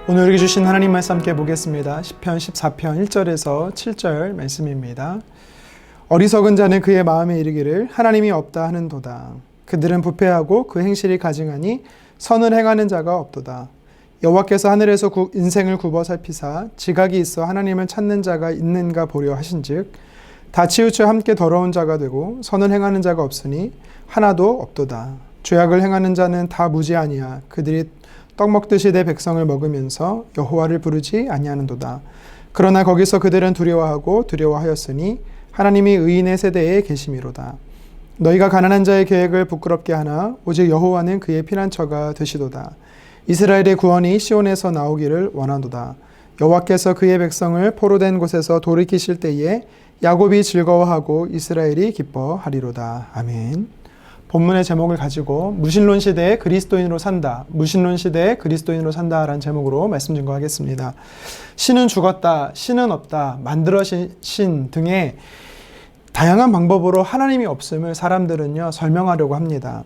오늘 우리에게 주신 하나님 말씀 함께 보겠습니다. 시편 14편 1절에서 7절 말씀입니다. 어리석은 자는 그의 마음에 이르기를 하나님이 없다 하는도다. 그들은 부패하고 그 행실이 가증하니 선을 행하는 자가 없도다. 여호와께서 하늘에서 인생을 굽어 살피사 지각이 있어 하나님을 찾는 자가 있는가 보려 하신즉 다 치우쳐 함께 더러운 자가 되고 선을 행하는 자가 없으니 하나도 없도다. 죄악을 행하는 자는 다 무지하니야. 그들이 떡 먹듯이 내 백성을 먹으면서 여호와를 부르지 아니하는도다. 그러나 거기서 그들은 두려워하고 두려워하였으니 하나님이 의인의 세대에 계심이로다. 너희가 가난한 자의 계획을 부끄럽게 하나 오직 여호와는 그의 피난처가 되시도다. 이스라엘의 구원이 시온에서 나오기를 원하도다. 여호와께서 그의 백성을 포로된 곳에서 돌이키실 때에 야곱이 즐거워하고 이스라엘이 기뻐하리로다. 아멘. 본문의 제목을 가지고 무신론 시대의 그리스도인으로 산다, 무신론 시대의 그리스도인으로 산다라는 제목으로 말씀 증거하겠습니다. 신은 죽었다, 신은 없다, 만들어진 신 등의 다양한 방법으로 하나님이 없음을 사람들은요 설명하려고 합니다.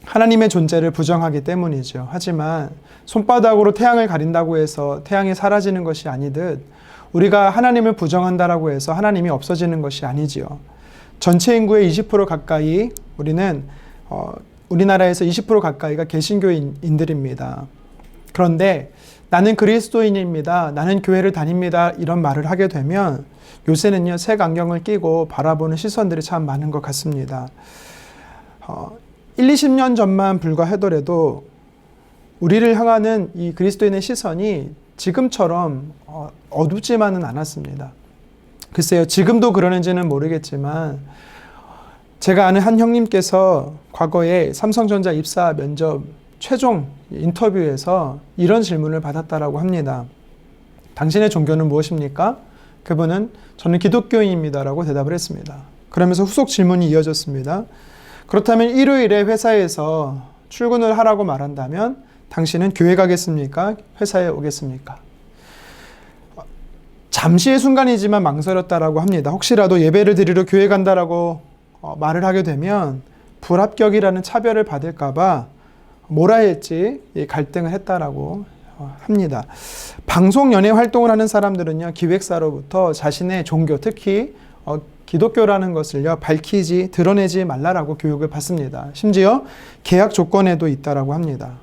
하나님의 존재를 부정하기 때문이죠. 하지만 손바닥으로 태양을 가린다고 해서 태양이 사라지는 것이 아니듯 우리가 하나님을 부정한다라고 해서 하나님이 없어지는 것이 아니지요. 전체 인구의 20% 가까이 우리나라에서 20% 가까이가 개신교인들입니다. 그런데 나는 그리스도인입니다. 나는 교회를 다닙니다. 이런 말을 하게 되면 요새는요 색 안경을 끼고 바라보는 시선들이 참 많은 것 같습니다. 20년 전만 불과하더라도 우리를 향하는 이 그리스도인의 시선이 지금처럼 어둡지만은 않았습니다. 글쎄요, 지금도 그러는지는 모르겠지만 제가 아는 한 형님께서 과거에 삼성전자 입사 면접 최종 인터뷰에서 이런 질문을 받았다라고 합니다. 당신의 종교는 무엇입니까? 그분은 저는 기독교인입니다라고 대답을 했습니다. 그러면서 후속 질문이 이어졌습니다. 그렇다면 일요일에 회사에서 출근을 하라고 말한다면 당신은 교회 가겠습니까? 회사에 오겠습니까? 잠시의 순간이지만 망설였다라고 합니다. 혹시라도 예배를 드리러 교회 간다라고 말을 하게 되면 불합격이라는 차별을 받을까봐 뭐라 할지 갈등을 했다라고 합니다. 방송 연예 활동을 하는 사람들은요 기획사로부터 자신의 종교, 특히 기독교라는 것을요 드러내지 말라라고 교육을 받습니다. 심지어 계약 조건에도 있다라고 합니다.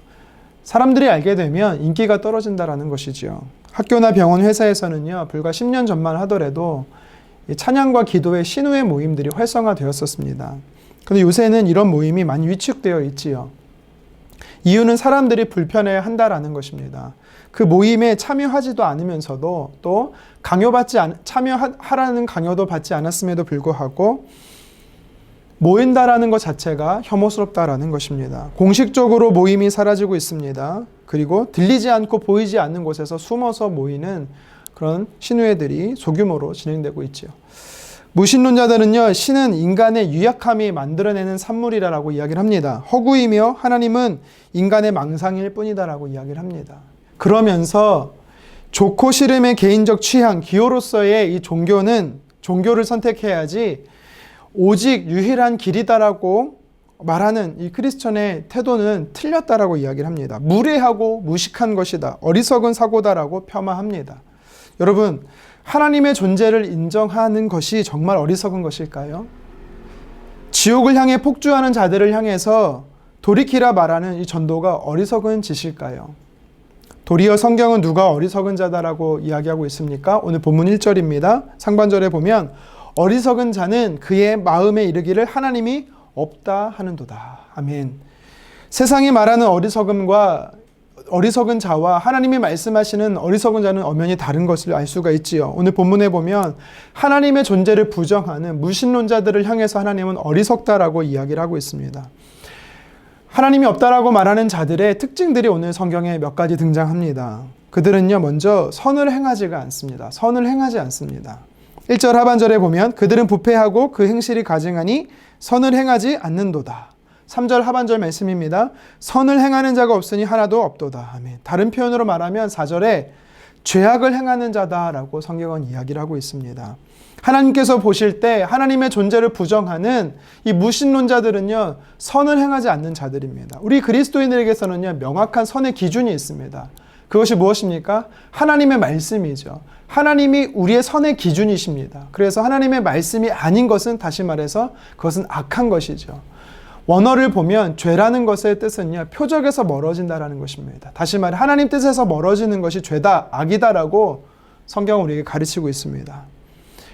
사람들이 알게 되면 인기가 떨어진다라는 것이지요. 학교나 병원, 회사에서는요 불과 10년 전만 하더라도 찬양과 기도의 신우의 모임들이 활성화되었었습니다. 그런데 요새는 이런 모임이 많이 위축되어 있지요. 이유는 사람들이 불편해한다라는 것입니다. 그 모임에 참여하지도 않으면서도 또 참여하라는 강요도 받지 않았음에도 불구하고 모인다라는 것 자체가 혐오스럽다라는 것입니다. 공식적으로 모임이 사라지고 있습니다. 그리고 들리지 않고 보이지 않는 곳에서 숨어서 모이는 그런 신우회들이 소규모로 진행되고 있지요. 무신론자들은요, 신은 인간의 유약함이 만들어내는 산물이라고 이야기를 합니다. 허구이며 하나님은 인간의 망상일 뿐이다라고 이야기를 합니다. 그러면서 좋고 싫음의 개인적 취향, 기호로서의 이 종교를 선택해야지 오직 유일한 길이다라고 말하는 이 크리스천의 태도는 틀렸다라고 이야기를 합니다. 무례하고 무식한 것이다. 어리석은 사고다라고 폄하합니다. 여러분, 하나님의 존재를 인정하는 것이 정말 어리석은 것일까요? 지옥을 향해 폭주하는 자들을 향해서 돌이키라 말하는 이 전도가 어리석은 짓일까요? 도리어 성경은 누가 어리석은 자다라고 이야기하고 있습니까? 오늘 본문 1절입니다. 상반절에 보면 어리석은 자는 그의 마음에 이르기를 하나님이 없다 하는도다. 아멘. 세상이 말하는 어리석은 자와 하나님이 말씀하시는 어리석은 자는 엄연히 다른 것을 알 수가 있지요. 오늘 본문에 보면 하나님의 존재를 부정하는 무신론자들을 향해서 하나님은 어리석다라고 이야기를 하고 있습니다. 하나님이 없다라고 말하는 자들의 특징들이 오늘 성경에 몇 가지 등장합니다. 그들은요 먼저 선을 행하지가 않습니다. 선을 행하지 않습니다. 1절 하반절에 보면 그들은 부패하고 그 행실이 가증하니 선을 행하지 않는도다. 3절 하반절 말씀입니다. 선을 행하는 자가 없으니 하나도 없도다. 아멘. 다른 표현으로 말하면 4절에 죄악을 행하는 자다라고 성경은 이야기를 하고 있습니다. 하나님께서 보실 때 하나님의 존재를 부정하는 이 무신론자들은요, 선을 행하지 않는 자들입니다. 우리 그리스도인들에게서는요, 명확한 선의 기준이 있습니다. 그것이 무엇입니까? 하나님의 말씀이죠. 하나님이 우리의 선의 기준이십니다. 그래서 하나님의 말씀이 아닌 것은, 다시 말해서 그것은 악한 것이죠. 원어를 보면 죄라는 것의 뜻은요, 표적에서 멀어진다라는 것입니다. 다시 말해 하나님 뜻에서 멀어지는 것이 죄다, 악이다라고 성경은 우리에게 가르치고 있습니다.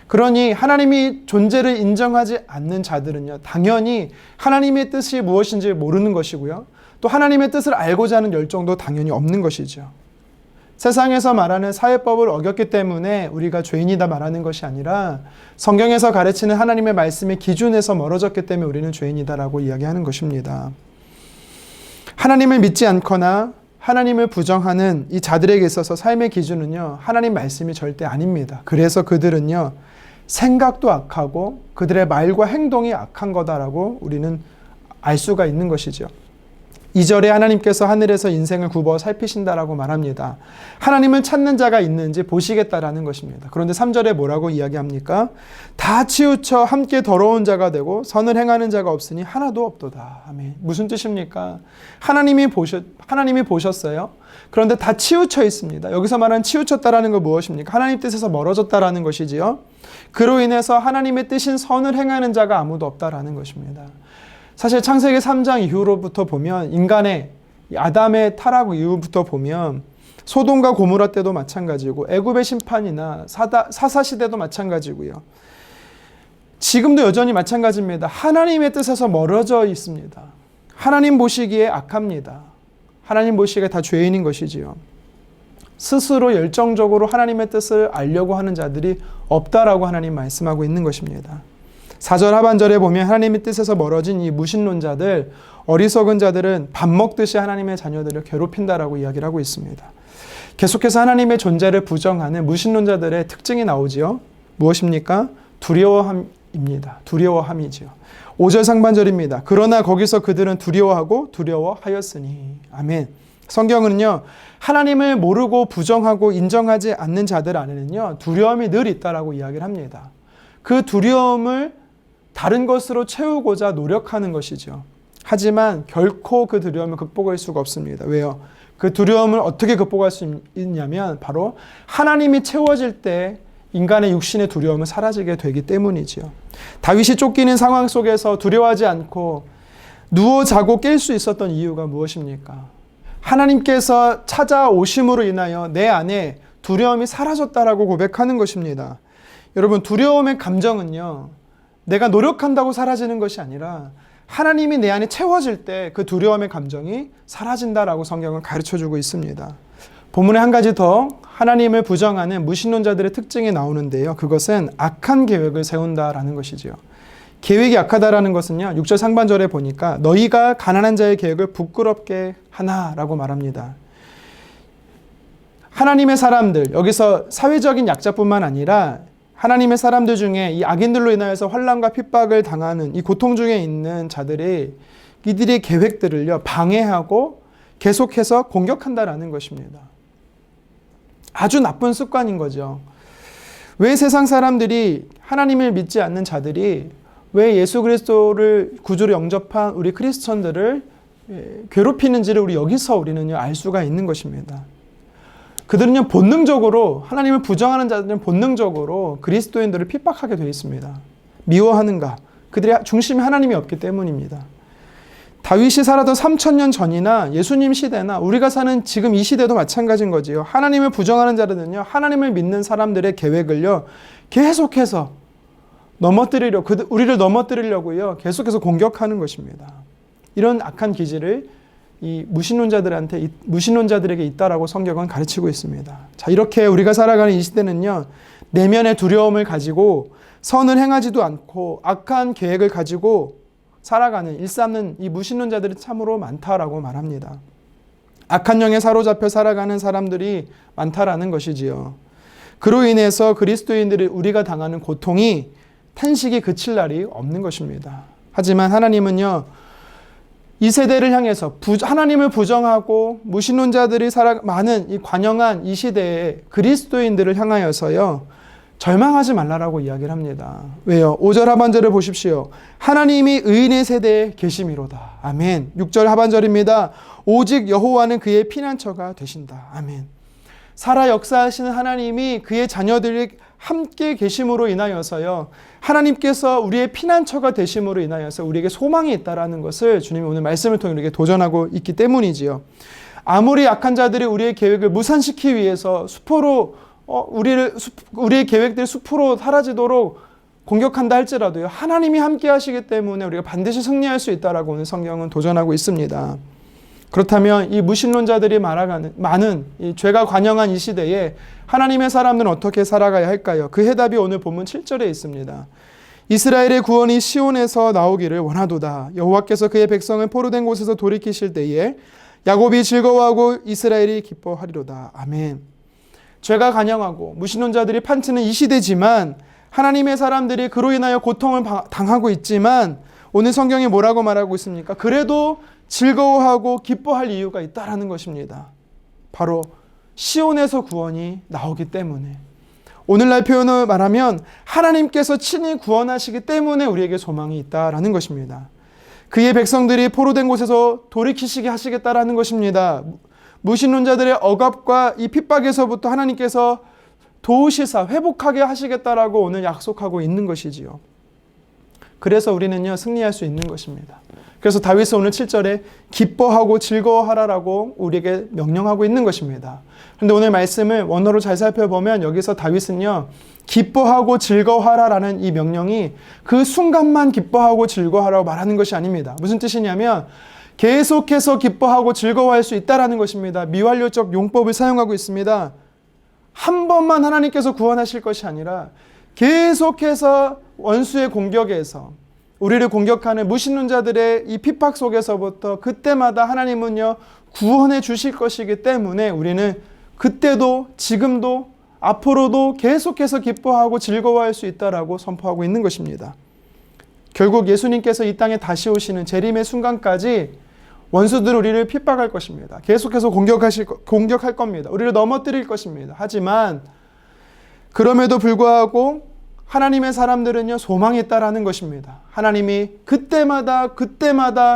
그러니 하나님이 존재를 인정하지 않는 자들은요, 당연히 하나님의 뜻이 무엇인지 모르는 것이고요, 또 하나님의 뜻을 알고자 하는 열정도 당연히 없는 것이죠. 세상에서 말하는 사회법을 어겼기 때문에 우리가 죄인이다 말하는 것이 아니라 성경에서 가르치는 하나님의 말씀의 기준에서 멀어졌기 때문에 우리는 죄인이다라고 이야기하는 것입니다. 하나님을 믿지 않거나 하나님을 부정하는 이 자들에게 있어서 삶의 기준은요, 하나님 말씀이 절대 아닙니다. 그래서 그들은요, 생각도 악하고 그들의 말과 행동이 악한 거다라고 우리는 알 수가 있는 것이죠. 2절에 하나님께서 하늘에서 인생을 굽어 살피신다라고 말합니다. 하나님을 찾는 자가 있는지 보시겠다라는 것입니다. 그런데 3절에 뭐라고 이야기합니까? 다 치우쳐 함께 더러운 자가 되고 선을 행하는 자가 없으니 하나도 없도다. 아멘. 무슨 뜻입니까? 하나님이 보셨어요. 그런데 다 치우쳐 있습니다. 여기서 말하는 치우쳤다라는 건 무엇입니까? 하나님 뜻에서 멀어졌다라는 것이지요. 그로 인해서 하나님의 뜻인 선을 행하는 자가 아무도 없다라는 것입니다. 사실 창세기 3장 이후로부터 보면, 인간의 아담의 타락 이후부터 보면 소돔과 고모라 때도 마찬가지고 애굽의 심판이나 사사시대도 마찬가지고요. 지금도 여전히 마찬가지입니다. 하나님의 뜻에서 멀어져 있습니다. 하나님 보시기에 악합니다. 하나님 보시기에 다 죄인인 것이지요. 스스로 열정적으로 하나님의 뜻을 알려고 하는 자들이 없다라고 하나님 말씀하고 있는 것입니다. 4절 하반절에 보면 하나님의 뜻에서 멀어진 이 무신론자들, 어리석은 자들은 밥 먹듯이 하나님의 자녀들을 괴롭힌다라고 이야기를 하고 있습니다. 계속해서 하나님의 존재를 부정하는 무신론자들의 특징이 나오지요. 무엇입니까? 두려워함입니다. 두려워함이지요. 5절 상반절입니다. 그러나 거기서 그들은 두려워하고 두려워하였으니. 아멘. 성경은요, 하나님을 모르고 부정하고 인정하지 않는 자들 안에는요, 두려움이 늘 있다라고 이야기를 합니다. 그 두려움을 다른 것으로 채우고자 노력하는 것이죠. 하지만 결코 그 두려움을 극복할 수가 없습니다. 왜요? 그 두려움을 어떻게 극복할 수 있냐면 바로 하나님이 채워질 때 인간의 육신의 두려움은 사라지게 되기 때문이지요. 다윗이 쫓기는 상황 속에서 두려워하지 않고 누워 자고 깰 수 있었던 이유가 무엇입니까? 하나님께서 찾아오심으로 인하여 내 안에 두려움이 사라졌다라고 고백하는 것입니다. 여러분, 두려움의 감정은요, 내가 노력한다고 사라지는 것이 아니라 하나님이 내 안에 채워질 때 그 두려움의 감정이 사라진다라고 성경은 가르쳐주고 있습니다. 본문에 한 가지 더 하나님을 부정하는 무신론자들의 특징이 나오는데요. 그것은 악한 계획을 세운다라는 것이지요. 계획이 악하다라는 것은요, 6절 상반절에 보니까 너희가 가난한 자의 계획을 부끄럽게 하나라고 말합니다. 하나님의 사람들, 여기서 사회적인 약자뿐만 아니라 하나님의 사람들 중에 이 악인들로 인하여서 환난과 핍박을 당하는 이 고통 중에 있는 자들이 이들의 계획들을요, 방해하고 계속해서 공격한다라는 것입니다. 아주 나쁜 습관인 거죠. 왜 세상 사람들이, 하나님을 믿지 않는 자들이 왜 예수 그리스도를 구주로 영접한 우리 크리스천들을 괴롭히는지를 우리는요, 알 수가 있는 것입니다. 그들은요, 본능적으로, 하나님을 부정하는 자들은 본능적으로 그리스도인들을 핍박하게 되어 있습니다. 미워하는가? 그들의 중심에 하나님이 없기 때문입니다. 다윗이 살았던 3000년 전이나 예수님 시대나 우리가 사는 지금 이 시대도 마찬가지인 거지요. 하나님을 부정하는 자들은요, 하나님을 믿는 사람들의 계획을요, 계속해서 우리를 넘어뜨리려고요, 계속해서 공격하는 것입니다. 이런 악한 기질을 이 무신론자들에게 있다라고 성경은 가르치고 있습니다. 자, 이렇게 우리가 살아가는 이 시대는요, 내면의 두려움을 가지고 선을 행하지도 않고 악한 계획을 가지고 살아가는, 일삼는 이 무신론자들이 참으로 많다라고 말합니다. 악한 영에 사로잡혀 살아가는 사람들이 많다라는 것이지요. 그로 인해서 그리스도인들이 우리가 당하는 고통이, 탄식이 그칠 날이 없는 것입니다. 하지만 하나님은요, 이 세대를 향해서 하나님을 부정하고 무신론자들이 많은 이 관영한 이 시대에 그리스도인들을 향하여서요, 절망하지 말라라고 이야기를 합니다. 왜요? 5절 하반절을 보십시오. 하나님이 의인의 세대에 계심이로다. 아멘. 6절 하반절입니다. 오직 여호와는 그의 피난처가 되신다. 아멘. 살아 역사하시는 하나님이 그의 자녀들이 함께 계심으로 인하여서요, 하나님께서 우리의 피난처가 되심으로 인하여서 우리에게 소망이 있다라는 것을 주님이 오늘 말씀을 통해 우리에게 도전하고 있기 때문이지요. 아무리 약한 자들이 우리의 계획을 무산시키기 위해서 수포로 우리의 계획들이 숲으로 사라지도록 공격한다 할지라도요, 하나님이 함께 하시기 때문에 우리가 반드시 승리할 수 있다라고 오늘 성경은 도전하고 있습니다. 그렇다면 이 무신론자들이 말하는 많은 이 죄가 관영한 이 시대에 하나님의 사람들은 어떻게 살아가야 할까요? 그 해답이 오늘 본문 7절에 있습니다. 이스라엘의 구원이 시온에서 나오기를 원하도다. 여호와께서 그의 백성을 포로된 곳에서 돌이키실 때에 야곱이 즐거워하고 이스라엘이 기뻐하리로다. 아멘. 죄가 관영하고 무신론자들이 판치는 이 시대지만 하나님의 사람들이 그로 인하여 고통을 당하고 있지만 오늘 성경이 뭐라고 말하고 있습니까? 그래도 즐거워하고 기뻐할 이유가 있다라는 것입니다. 바로 시온에서 구원이 나오기 때문에, 오늘날 표현을 말하면 하나님께서 친히 구원하시기 때문에 우리에게 소망이 있다라는 것입니다. 그의 백성들이 포로된 곳에서 돌이키시게 하시겠다라는 것입니다. 무신론자들의 억압과 이 핍박에서부터 하나님께서 도우시사 회복하게 하시겠다라고 오늘 약속하고 있는 것이지요. 그래서 우리는요, 승리할 수 있는 것입니다. 그래서 다윗은 오늘 7절에 기뻐하고 즐거워하라라고 우리에게 명령하고 있는 것입니다. 그런데 오늘 말씀을 원어로 잘 살펴보면 여기서 다윗은요, 기뻐하고 즐거워하라라는 이 명령이 그 순간만 기뻐하고 즐거워하라고 말하는 것이 아닙니다. 무슨 뜻이냐면 계속해서 기뻐하고 즐거워할 수 있다라는 것입니다. 미완료적 용법을 사용하고 있습니다. 한 번만 하나님께서 구원하실 것이 아니라 계속해서 원수의 공격에서 우리를 공격하는 무신론자들의 이 핍박 속에서부터 그때마다 하나님은요, 구원해 주실 것이기 때문에 우리는 그때도 지금도 앞으로도 계속해서 기뻐하고 즐거워할 수 있다라고 선포하고 있는 것입니다. 결국 예수님께서 이 땅에 다시 오시는 재림의 순간까지 원수들 우리를 핍박할 것입니다. 계속해서 공격할 겁니다. 우리를 넘어뜨릴 것입니다. 하지만 그럼에도 불구하고 하나님의 사람들은요, 소망이 있다라는 것입니다. 하나님이 그때마다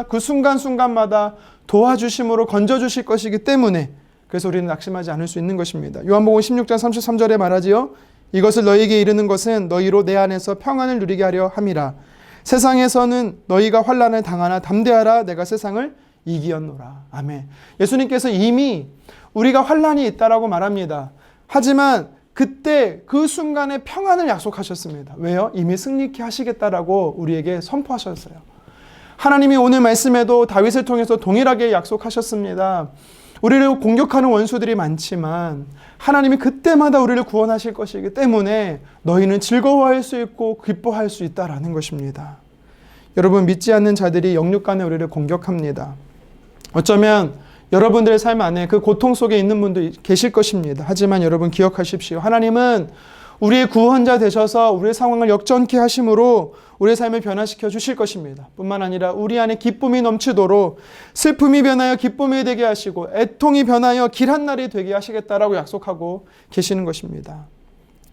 그 순간순간마다 도와주심으로 건져주실 것이기 때문에, 그래서 우리는 낙심하지 않을 수 있는 것입니다. 요한복음 16장 33절에 말하지요. 이것을 너희에게 이르는 것은 너희로 내 안에서 평안을 누리게 하려 함이라. 세상에서는 너희가 환난을 당하나 담대하라. 내가 세상을 이기었노라. 아멘. 예수님께서 이미 우리가 환난이 있다라고 말합니다. 하지만 그때 그 순간에 평안을 약속하셨습니다. 왜요? 이미 승리케 하시겠다라고 우리에게 선포하셨어요. 하나님이 오늘 말씀에도 다윗을 통해서 동일하게 약속하셨습니다. 우리를 공격하는 원수들이 많지만 하나님이 그때마다 우리를 구원하실 것이기 때문에 너희는 즐거워할 수 있고 기뻐할 수 있다라는 것입니다. 여러분, 믿지 않는 자들이 영육간에 우리를 공격합니다. 어쩌면 여러분들의 삶 안에 그 고통 속에 있는 분도 계실 것입니다. 하지만 여러분 기억하십시오. 하나님은 우리의 구원자 되셔서 우리의 상황을 역전케 하심으로 우리의 삶을 변화시켜 주실 것입니다. 뿐만 아니라 우리 안에 기쁨이 넘치도록 슬픔이 변하여 기쁨이 되게 하시고 애통이 변하여 길한 날이 되게 하시겠다라고 약속하고 계시는 것입니다.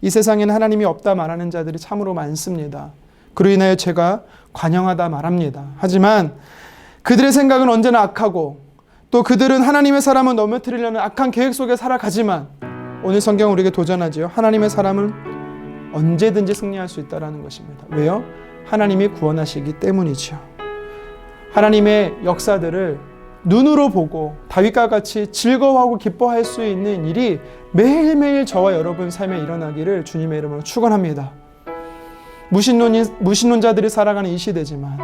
이 세상에는 하나님이 없다 말하는 자들이 참으로 많습니다. 그로 인하여 죄가 관영하다 말합니다. 하지만 그들의 생각은 언제나 악하고 또 그들은 하나님의 사람을 넘어뜨리려는 악한 계획 속에 살아가지만 오늘 성경은 우리에게 도전하지요. 하나님의 사람은 언제든지 승리할 수 있다는 것입니다. 왜요? 하나님이 구원하시기 때문이죠. 하나님의 역사들을 눈으로 보고 다윗과 같이 즐거워하고 기뻐할 수 있는 일이 매일매일 저와 여러분 삶에 일어나기를 주님의 이름으로 축원합니다. 무신론자들이 살아가는 이 시대지만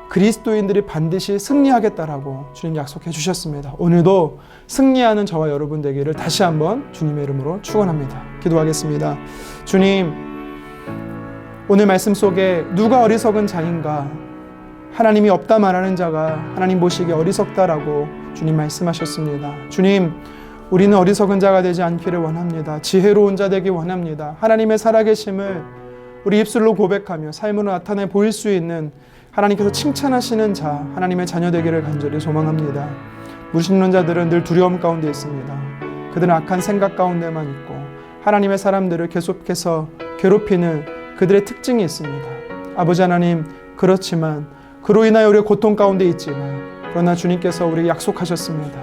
그리스도인들이 반드시 승리하겠다라고 주님 약속해 주셨습니다. 오늘도 승리하는 저와 여러분 되기를 다시 한번 주님의 이름으로 축원합니다. 기도하겠습니다. 주님, 오늘 말씀 속에 누가 어리석은 자인가? 하나님이 없다 말하는 자가 하나님 보시기에 어리석다라고 주님 말씀하셨습니다. 주님, 우리는 어리석은 자가 되지 않기를 원합니다. 지혜로운 자 되기 원합니다. 하나님의 살아계심을 우리 입술로 고백하며 삶으로 나타내 보일 수 있는 하나님께서 칭찬하시는 자, 하나님의 자녀 되기를 간절히 소망합니다. 무신론자들은 늘 두려움 가운데 있습니다. 그들은 악한 생각 가운데만 있고 하나님의 사람들을 계속해서 괴롭히는 그들의 특징이 있습니다. 아버지 하나님, 그렇지만 그로 인하여 우리가 고통 가운데 있지만 그러나 주님께서 우리에게 약속하셨습니다.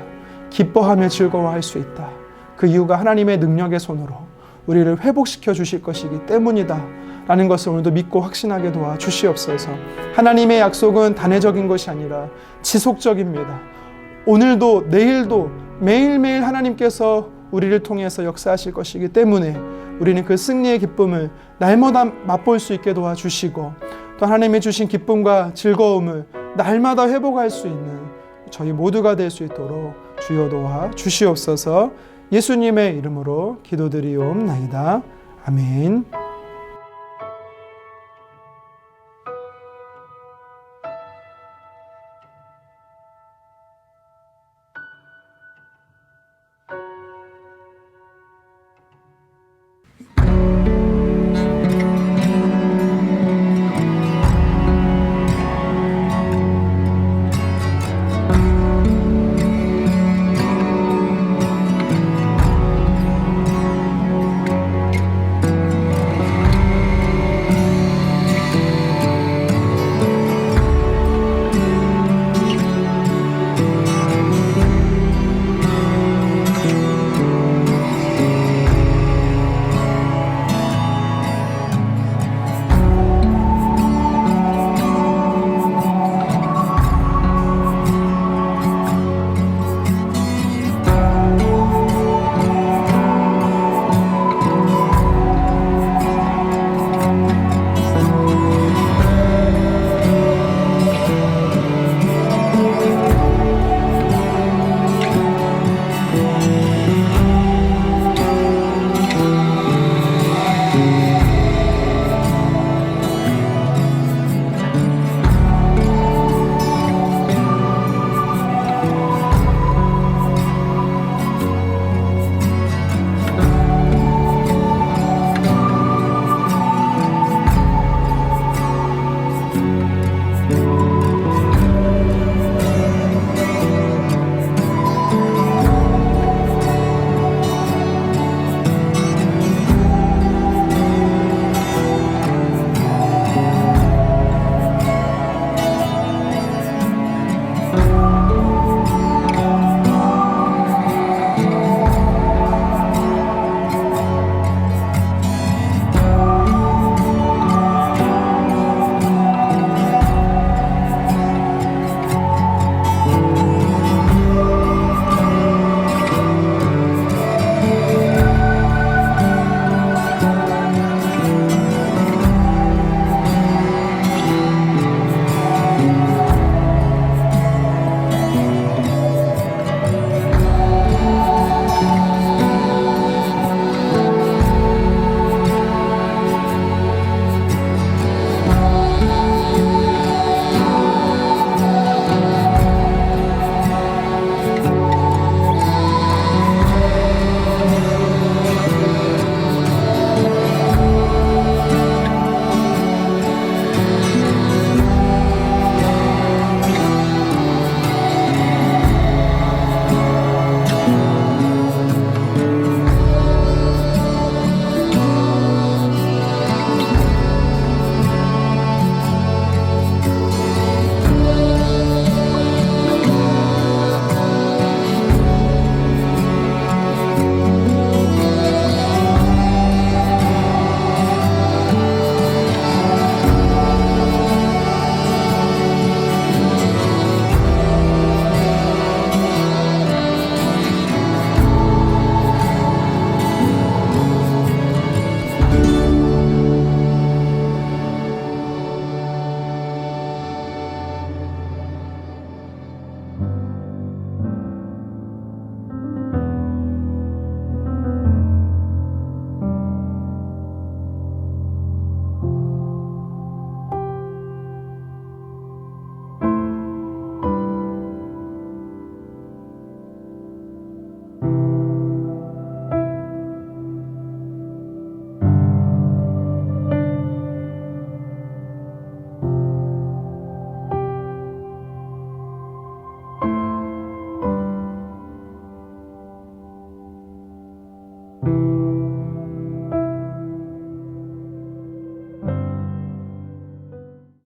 기뻐하며 즐거워할 수 있다. 그 이유가 하나님의 능력의 손으로 우리를 회복시켜 주실 것이기 때문이다 라는 것을 오늘도 믿고 확신하게 도와 주시옵소서. 하나님의 약속은 단회적인 것이 아니라 지속적입니다. 오늘도 내일도 매일매일 하나님께서 우리를 통해서 역사하실 것이기 때문에 우리는 그 승리의 기쁨을 날마다 맛볼 수 있게 도와주시고 또 하나님이 주신 기쁨과 즐거움을 날마다 회복할 수 있는 저희 모두가 될 수 있도록 주여 도와 주시옵소서. 예수님의 이름으로 기도드리옵나이다. 아멘.